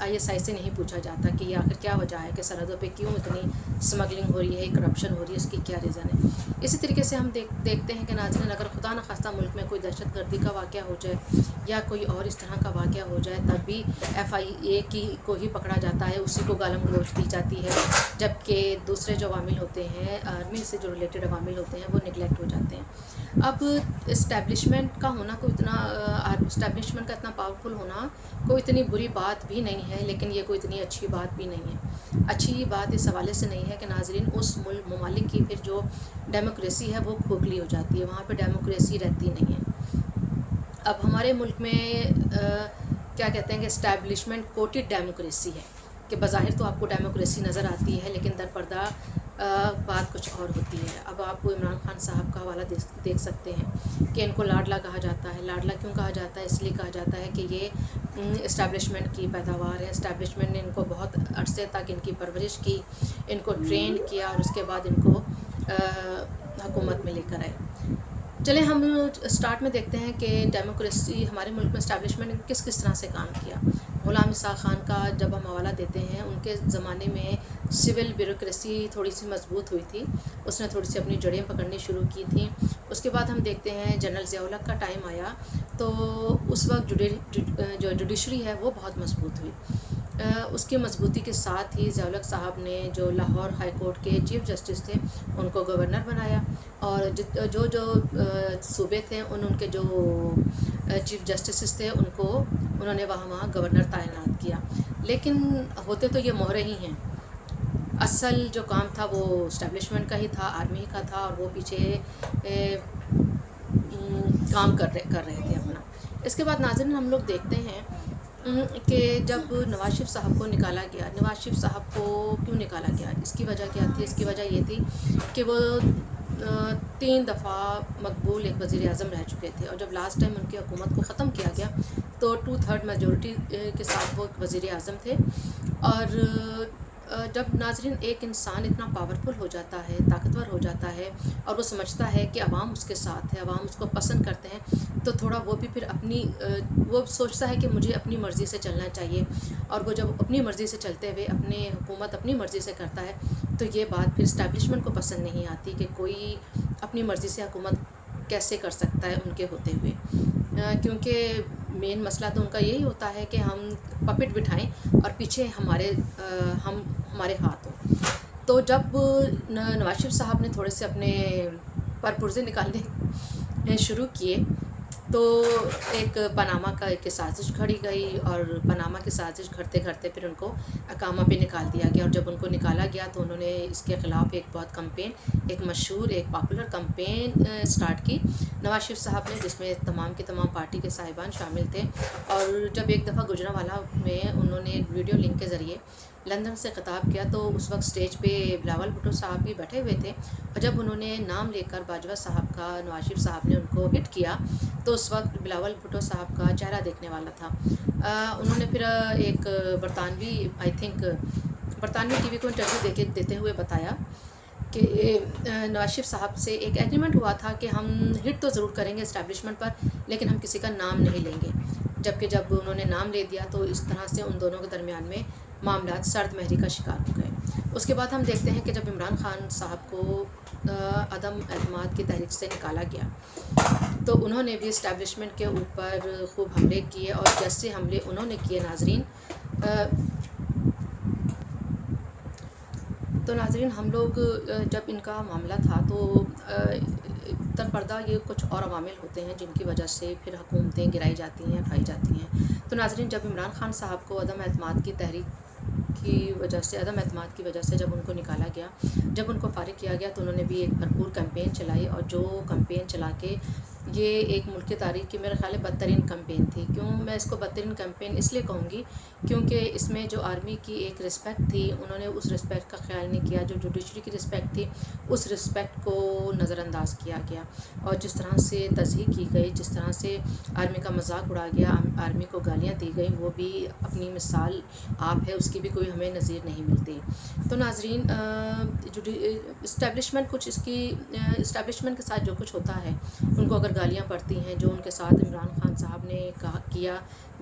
ISI سے نہیں پوچھا جاتا کہ یہ آخر کیا وجہ ہے کہ سرحدوں پہ کیوں اتنی اسمگلنگ ہو رہی ہے، کرپشن ہو رہی ہے، اس کی کیا ریزن ہے۔ اسی طریقے سے ہم دیکھتے ہیں کہ ناظرین اگر خدا نخواستہ ملک میں کوئی دہشت گردی کا واقعہ ہو جائے یا کوئی اور اس طرح کا واقعہ ہو جائے، تب بھی FIA کو ہی پکڑا جاتا ہے، اسی کو گالم گلوچ دی جاتی ہے، جبکہ دوسرے جو عوامل ہوتے ہیں، آرمی سے جو ریلیٹڈ عوامل ہوتے ہیں، وہ نگلیکٹ ہو جاتے ہیں۔ اب اسٹیبلشمنٹ کا ہونا کوئی اتنا اسٹیبلشمنٹ کا اتنا پاورفل ہونا کوئی اتنی بری بات بھی نہیں ہے، لیکن یہ کوئی اتنی اچھی بات بھی نہیں ہے۔ اچھی بات اس حوالے سے نہیں ہے کہ ناظرین اس ممالک کی پھر جو ڈیموکریسی ہے وہ کھوکھلی ہو جاتی ہے، وہاں پہ ڈیموکریسی رہتی نہیں ہے۔ اب ہمارے ملک میں کیا کہتے ہیں کہ اسٹیبلشمنٹ کوٹڈ ڈیموکریسی ہے، کہ بظاہر تو آپ کو ڈیموکریسی نظر آتی ہے لیکن در پردہ بات کچھ اور ہوتی ہے۔ اب آپ عمران خان صاحب کا حوالہ دیکھ سکتے ہیں کہ ان کو لاڈلا کہا جاتا ہے۔ لاڈلا کیوں کہا جاتا ہے؟ اس لیے کہا جاتا ہے کہ یہ اسٹیبلشمنٹ کی پیداوار ہے، اسٹیبلشمنٹ نے ان کو بہت عرصے تک ان کی پرورش کی، ان کو ٹرین کیا اور اس کے بعد ان کو حکومت میں لے کر آئے۔ چلیں ہم اسٹارٹ میں دیکھتے ہیں کہ ڈیموکریسی ہمارے ملک میں اسٹیبلشمنٹ نے کس طرح سے کام کیا۔ غلام اسحاق خان کا جب ہم حوالہ دیتے ہیں، ان کے زمانے میں سول بیوروکریسی تھوڑی سی مضبوط ہوئی تھی، اس نے تھوڑی سی اپنی جڑیں پکڑنی شروع کی تھیں۔ اس کے بعد ہم دیکھتے ہیں جنرل ضیاء الحق کا ٹائم آیا تو اس وقت جو جوڈیشری ہے وہ بہت مضبوط ہوئی۔ اس کی مضبوطی کے ساتھ ہی ضیاء الحق صاحب نے جو لاہور ہائی کورٹ کے چیف جسٹس تھے ان کو گورنر بنایا، اور جو صوبے تھے ان کے جو چیف جسٹسز تھے انہوں نے وہاں گورنر تعینات کیا۔ لیکن ہوتے تو یہ مہرے ہی ہیں، اصل جو کام تھا وہ اسٹیبلشمنٹ کا ہی تھا، آرمی کا تھا، اور وہ پیچھے کام کر رہے تھے اپنا۔ اس کے بعد ناظرین ہم لوگ دیکھتے ہیں کہ جب نواز شریف صاحب کو نکالا گیا، نواز شریف صاحب کو کیوں نکالا گیا؟ اس کی وجہ کیا تھی؟ اس کی وجہ یہ تھی کہ وہ 3 دفعہ مقبول ایک وزیر اعظم رہ چکے تھے، اور جب لاسٹ ٹائم ان کی حکومت کو ختم کیا گیا تو 2/3 میجورٹی کے ساتھ وہ وزیر اعظم تھے۔ اور جب ناظرین ایک انسان اتنا پاورفل ہو جاتا ہے، طاقتور ہو جاتا ہے، اور وہ سمجھتا ہے کہ عوام اس کے ساتھ ہے، عوام اس کو پسند کرتے ہیں، تو تھوڑا وہ بھی پھر وہ سوچتا ہے کہ مجھے اپنی مرضی سے چلنا چاہیے، اور وہ جب اپنی مرضی سے چلتے ہوئے حکومت اپنی مرضی سے کرتا ہے تو یہ بات پھر اسٹیبلشمنٹ کو پسند نہیں آتی کہ کوئی اپنی مرضی سے حکومت کیسے کر سکتا ہے ان کے ہوتے ہوئے، کیونکہ مین مسئلہ تو ان کا یہی ہوتا ہے کہ ہم پپٹ بٹھائیں اور پیچھے ہمارے ہاتھ ہوں۔ تو جب نواز شریف صاحب نے تھوڑے سے اپنے پرپرزے نکالنے شروع کیے تو ایک پاناما کی سازش کھڑی گئی، اور پاناما کی سازش گھڑتے گھڑتے پھر ان کو اقامہ پہ نکال دیا گیا، اور جب ان کو نکالا گیا تو انہوں نے اس کے خلاف ایک بہت کمپین، ایک مشہور ایک پاپولر کمپین سٹارٹ کی نواز شریف صاحب نے، جس میں تمام کے تمام پارٹی کے صاحبان شامل تھے۔ اور جب ایک دفعہ گجرانوالہ میں انہوں نے ویڈیو لنک کے ذریعے لندن سے خطاب کیا تو اس وقت سٹیج پہ بلاول بھٹو صاحب بھی بیٹھے ہوئے تھے، اور جب انہوں نے نام لے کر باجوہ صاحب کا نواز شریف صاحب نے ان کو ہٹ کیا تو اس وقت بلاول بھٹو صاحب کا چہرہ دیکھنے والا تھا۔ انہوں نے پھر ایک برطانوی ٹی وی کو انٹرویو دیتے ہوئے بتایا کہ نواز شریف صاحب سے ایک ایگریمنٹ ہوا تھا کہ ہم ہٹ تو ضرور کریں گے اسٹیبلشمنٹ پر، لیکن ہم کسی کا نام نہیں لیں گے، جبکہ جب انہوں نے نام لے دیا تو اس طرح سے ان دونوں کے درمیان میں معاملات سرد مہری کا شکار ہو گئے۔ اس کے بعد ہم دیکھتے ہیں کہ جب عمران خان صاحب کو عدم اعتماد کی تحریک سے نکالا گیا تو انہوں نے بھی اسٹیبلشمنٹ کے اوپر خوب حملے کیے، اور جیسے حملے انہوں نے کیے ناظرین ہم لوگ جب ان کا معاملہ تھا تو در پردہ یہ کچھ اور عوامل ہوتے ہیں جن کی وجہ سے پھر حکومتیں گرائی جاتی ہیں، اٹھائی جاتی ہیں۔ تو ناظرین جب عمران خان صاحب کو عدم اعتماد کی وجہ سے جب ان کو نکالا گیا، جب ان کو فارغ کیا گیا تو انہوں نے بھی ایک بھرپور کمپین چلائی، اور جو کمپین چلا کے یہ ایک ملک کی تاریخ کی میرے خیال ہے بدترین کمپین تھی۔ کیوں میں اس کو بدترین کمپین اس لیے کہوں گی کیونکہ اس میں جو آرمی کی ایک رسپیکٹ تھی انہوں نے اس رسپیکٹ کا خیال نہیں کیا، جو جوڈیشری کی رسپیکٹ تھی اس رسپیکٹ کو نظر انداز کیا گیا، اور جس طرح سے تضحیک کی گئی، جس طرح سے آرمی کا مذاق اڑا گیا، آرمی کو گالیاں دی گئیں، وہ بھی اپنی مثال آپ ہے، اس کی بھی کوئی ہمیں نظیر نہیں ملتی۔ تو ناظرین اسٹیبلشمنٹ کے ساتھ جو کچھ ہوتا ہے ان کو اگر گالیاں پڑتی ہیں، جو ان کے ساتھ عمران خان صاحب نے کیا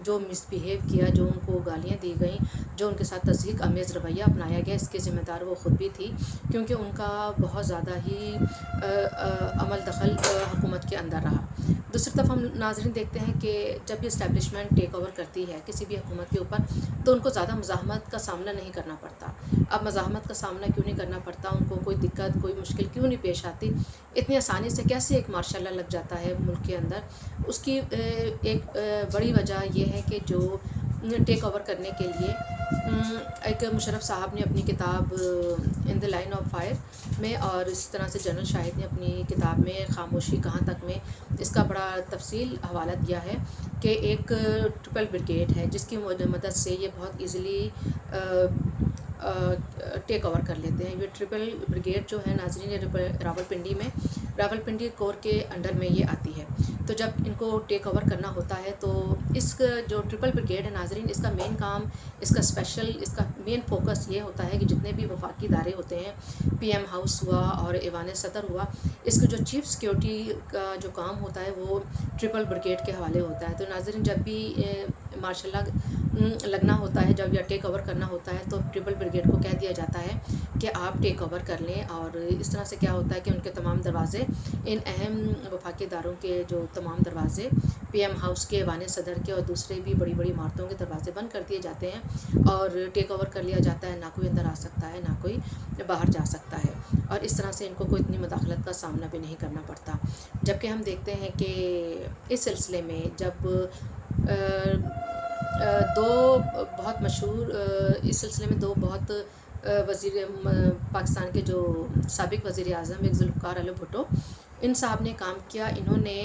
جو مس بیہیو کیا، جو ان کو گالیاں دی گئیں، جو ان کے ساتھ تضحیک آمیز رویہ اپنایا گیا، اس کی ذمہ دار وہ خود بھی تھی، کیونکہ ان کا بہت زیادہ ہی عمل دخل حکومت کے اندر رہا۔ دوسری طرف ہم ناظرین دیکھتے ہیں کہ جب یہ اسٹیبلشمنٹ ٹیک اوور کرتی ہے کسی بھی حکومت کے اوپر، تو ان کو زیادہ مزاحمت کا سامنا نہیں کرنا پڑتا۔ اب مزاحمت کا سامنا کیوں نہیں کرنا پڑتا، ان کو کوئی دقت، کوئی مشکل کیوں نہیں پیش آتی، اتنی آسانی سے کیسے ایک مارشاء اللہ لگ جاتا ہے ملک کے اندر؟ اس کی ایک بڑی وجہ یہ ہے کہ جو ٹیک اوور کرنے کے لیے ایک مشرف صاحب نے اپنی کتاب ان دا لائن آف فائر میں، اور اس طرح سے جنرل شاہد نے اپنی کتاب میں خاموشی کہاں تک میں اس کا بڑا تفصیل حوالہ دیا ہے کہ ایک ٹرپل بریگیڈ ہے جس کی مدد سے یہ بہت ایزیلی ٹیک اوور کر لیتے ہیں۔ یہ ٹرپل بریگیڈ جو ہے ناظرین راولپنڈی میں، راولپنڈی کور کے انڈر میں یہ آتی ہے۔ تو جب ان کو ٹیک اوور کرنا ہوتا ہے تو اس جو ٹرپل بریگیڈ ہے ناظرین، اس کا مین کام، اس کا مین فوکس یہ ہوتا ہے کہ جتنے بھی وفاقی ادارے ہوتے ہیں، پی ایم ہاؤس ہوا اور ایوان صدر ہوا، اس کا جو چیف سیکیورٹی کا جو کام ہوتا ہے وہ ٹرپل بریگیڈ کے حوالے ہوتا ہے۔ تو ناظرین جب بھی مارشاء اللہ لگنا ہوتا ہے، جب یا ٹیک اوور کرنا ہوتا ہے، تو ٹرپل بریگیڈ کو کہہ دیا جاتا ہے کہ آپ ٹیک اوور کر لیں، اور اس طرح سے کیا ہوتا ہے کہ ان کے تمام دروازے، ان اہم وفاقی اداروں کے جو تمام دروازے، پی ایم ہاؤس کے، ایوان صدر کے اور دوسرے بھی بڑی بڑی عمارتوں کے دروازے بند کر دیے جاتے ہیں، اور ٹیک اوور کر لیا جاتا ہے۔ نہ کوئی اندر آ سکتا ہے، نہ کوئی باہر جا سکتا ہے، اور اس طرح سے ان کو کوئی اتنی مداخلت کا سامنا بھی نہیں کرنا پڑتا۔ جبکہ ہم دیکھتے ہیں کہ اس سلسلے میں جب دو بہت مشہور، اس سلسلے میں دو بہت وزیر پاکستان کے جو سابق وزیر اعظم ایک ذوالفقار علی بھٹو، ان صاحب نے کام کیا، انہوں نے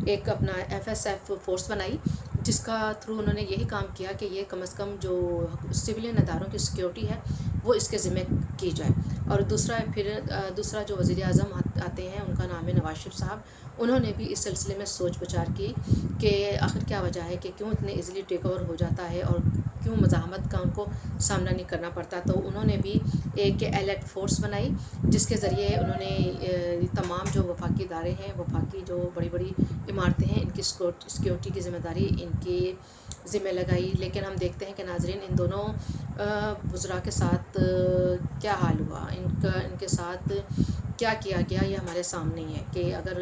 ایک اپنا ایف ایس ایف فورس بنائی، جس کا تھرو انہوں نے یہی کام کیا کہ یہ کم از کم جو سویلین اداروں کی سیکیورٹی ہے وہ اس کے ذمہ کی جائے۔ اور دوسرا جو وزیر اعظم آتے ہیں، ان کا نام ہے نواز شریف صاحب، انہوں نے بھی اس سلسلے میں سوچ بچار کی کہ آخر کیا وجہ ہے کہ کیوں اتنے ایزیلی ٹیک اوور ہو جاتا ہے اور کیوں مزاحمت کا ان کو سامنا نہیں کرنا پڑتا۔ تو انہوں نے بھی ایک ایلیٹ فورس بنائی، جس کے ذریعے انہوں نے تمام جو وفاقی ادارے ہیں، وفاقی جو بڑی بڑی عمارتیں ہیں، ان کی سیکیورٹی کی ذمہ داری ان کی ذمہ لگائی۔ لیکن ہم دیکھتے ہیں کہ ناظرین ان دونوں وزراء کے ساتھ کیا حال ہوا، ان کے ساتھ کیا کیا گیا، یہ ہمارے سامنے ہی ہے کہ اگر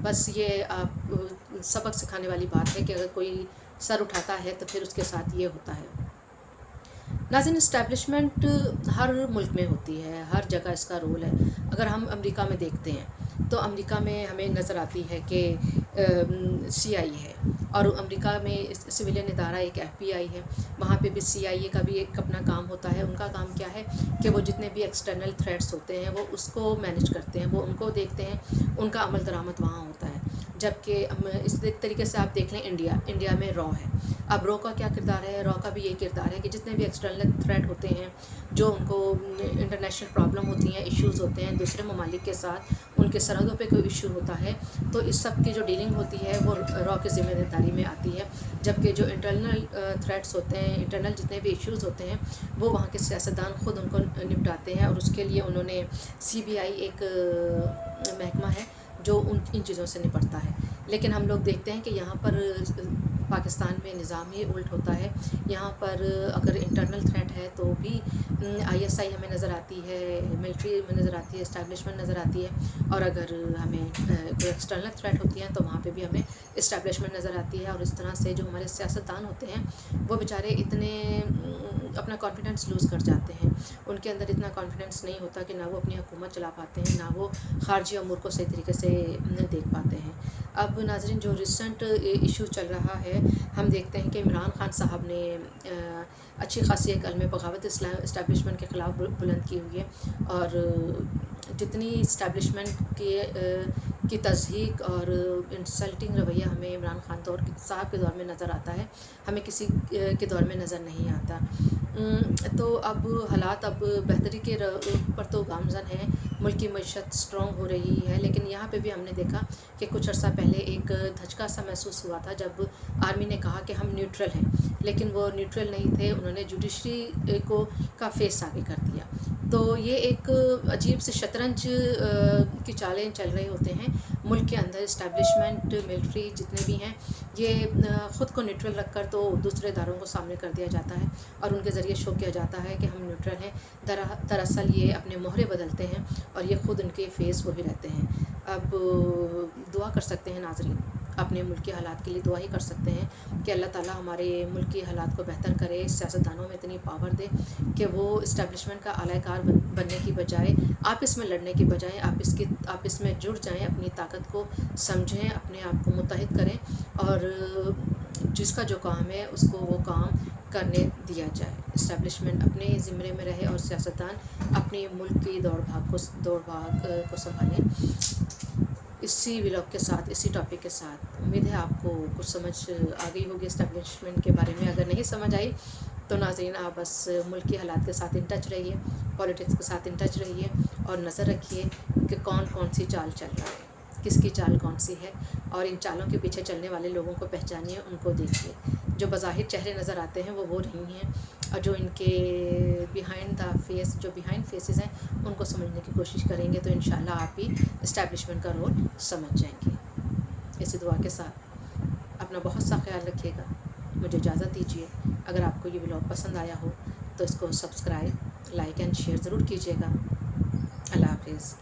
بس یہ آپ سبق سکھانے والی بات ہے کہ اگر کوئی سر اٹھاتا ہے تو پھر اس کے ساتھ یہ ہوتا ہے۔ ناظرین اسٹیبلشمنٹ ہر ملک میں ہوتی ہے، ہر جگہ اس کا رول ہے۔ اگر ہم امریکہ میں دیکھتے ہیں تو امریکہ میں ہمیں نظر آتی ہے کہ سی آئی ہے، اور امریکہ میں سویلین ادارہ ایک ایف بی آئی ہے، وہاں پہ بھی سی آئی اے کا بھی ایک اپنا کام ہوتا ہے۔ ان کا کام کیا ہے کہ وہ جتنے بھی ایکسٹرنل تھریٹس ہوتے ہیں وہ اس کو مینیج کرتے ہیں، وہ ان کو دیکھتے ہیں، ان کا عمل درآمد وہاں ہوتا ہے۔ جبکہ اس طریقے سے آپ دیکھ لیں انڈیا میں را ہے۔ اب را کا کیا کردار ہے؟ را کا بھی یہ کردار ہے کہ جتنے بھی ایکسٹرنل تھریٹ ہوتے ہیں، جو ان کو انٹرنیشنل پرابلم ہوتی ہیں، ایشوز ہوتے ہیں دوسرے ممالک کے ساتھ، ان کے سرحدوں پہ کوئی ایشو ہوتا ہے، تو اس سب کی جو ڈیلنگ ہوتی ہے وہ را کی ذمہ داری میں آتی ہے۔ جبکہ جو انٹرنل تھریٹس ہوتے ہیں، انٹرنل جتنے بھی ایشوز ہوتے ہیں، وہ وہاں کے سیاستدان خود ان کو نپٹاتے ہیں، اور اس کے لیے انہوں نے سی بی آئی ایک محکمہ ہے جو ان چیزوں سے نپٹتا ہے۔ لیکن ہم لوگ دیکھتے ہیں کہ یہاں پر پاکستان میں نظام ہی الٹ ہوتا ہے۔ یہاں پر اگر انٹرنل تھریٹ ہے تو بھی آئی ایس آئی ہمیں نظر آتی ہے، ملٹری میں نظر آتی ہے، اسٹیبلشمنٹ نظر آتی ہے، اور اگر ہمیں کوئی ایکسٹرنل تھریٹ ہوتی ہیں تو وہاں پہ بھی ہمیں اسٹیبلشمنٹ نظر آتی ہے۔ اور اس طرح سے جو ہمارے سیاستدان ہوتے ہیں وہ بیچارے اتنے اپنا کانفیڈنس لوز کر جاتے ہیں، ان کے اندر اتنا کانفیڈنس نہیں ہوتا کہ نہ وہ اپنی حکومت چلا پاتے ہیں، نہ وہ خارجی امور کو صحیح طریقے سے دیکھ پاتے ہیں۔ اب ناظرین جو ریسنٹ ایشو چل رہا ہے، ہم دیکھتے ہیں کہ عمران خان صاحب نے اچھی خاصی ایک علم بغاوت اسٹیبلشمنٹ کے خلاف بلند کی ہوئی ہے، اور جتنی اسٹیبلشمنٹ کی تضحیک اور انسلٹنگ رویہ ہمیں عمران خان صاحب کے دور میں نظر آتا ہے، ہمیں کسی کے دور میں نظر نہیں آتا۔ تو اب حالات بہتری کے پر تو گامزن ہیں، ملک کی معیشت اسٹرانگ ہو رہی ہے، لیکن یہاں پہ بھی ہم نے دیکھا کہ کچھ عرصہ پہلے ایک دھچکا سا محسوس ہوا تھا جب آرمی نے کہا کہ ہم نیوٹرل ہیں، لیکن وہ نیوٹرل نہیں تھے، انہوں نے جوڈیشری کا فیس آگے کر دیا۔ تو یہ ایک عجیب سی شطرنج کی چالیں چل رہے ہوتے ہیں ملک کے اندر. اسٹیبلشمنٹ، ملٹری جتنے بھی ہیں، یہ خود کو نیوٹرل رکھ کر تو دوسرے اداروں کو سامنے کر دیا جاتا ہے اور ان کے ذریعے شو کیا جاتا ہے کہ ہم نیوٹرل ہیں. دراصل یہ اپنے مہرے بدلتے ہیں اور یہ خود ان کے فیس وہی رہتے ہیں. اب دعا کر سکتے ہیں ناظرین، اپنے ملک کے حالات کے لیے دعا ہی کر سکتے ہیں کہ اللہ تعالیٰ ہمارے ملک کے حالات کو بہتر کرے، سیاستدانوں میں اتنی پاور دے کہ وہ اسٹیبلشمنٹ کا اعلی کار بننے کی بجائے، آپس میں لڑنے کی بجائے آپس میں جڑ جائیں، اپنی طاقت کو سمجھیں، اپنے آپ کو متحد کریں اور جس کا جو کام ہے اس کو وہ کام کرنے دیا جائے. اسٹیبلشمنٹ اپنے ذمے میں رہے اور سیاستدان اپنے ملک کی دوڑ بھاگ کو سنبھالیں. اسی ولاگ کے ساتھ، اسی ٹاپک کے ساتھ امید ہے آپ کو کچھ سمجھ آ گئی ہوگی اسٹیبلشمنٹ کے بارے میں. اگر نہیں سمجھ آئی تو ناظرین آپ بس ملک کے حالات کے ساتھ ان ٹچ رہیے، پولیٹکس کے ساتھ ان ٹچ رہیے اور نظر رکھیے کہ کون سی چال چل رہا ہے، کس کی چال کون سی ہے، اور ان چالوں کے پیچھے چلنے والے لوگوں کو پہچانیے، ان کو دیکھیے. جو بظاہر چہرے نظر آتے ہیں وہ نہیں ہیں، اور جو ان کے بیہائنڈ فیسز ہیں ان کو سمجھنے کی کوشش کریں گے تو انشاءاللہ آپ بھی اسٹیبلشمنٹ کا رول سمجھ جائیں گے. اسی دعا کے ساتھ اپنا بہت سا خیال رکھیے گا. مجھے اجازت دیجیے. اگر آپ کو یہ ولاگ پسند آیا ہو تو اس کو سبسکرائب، لائک اینڈ شیئر ضرور کیجیے گا. اللہ حافظ.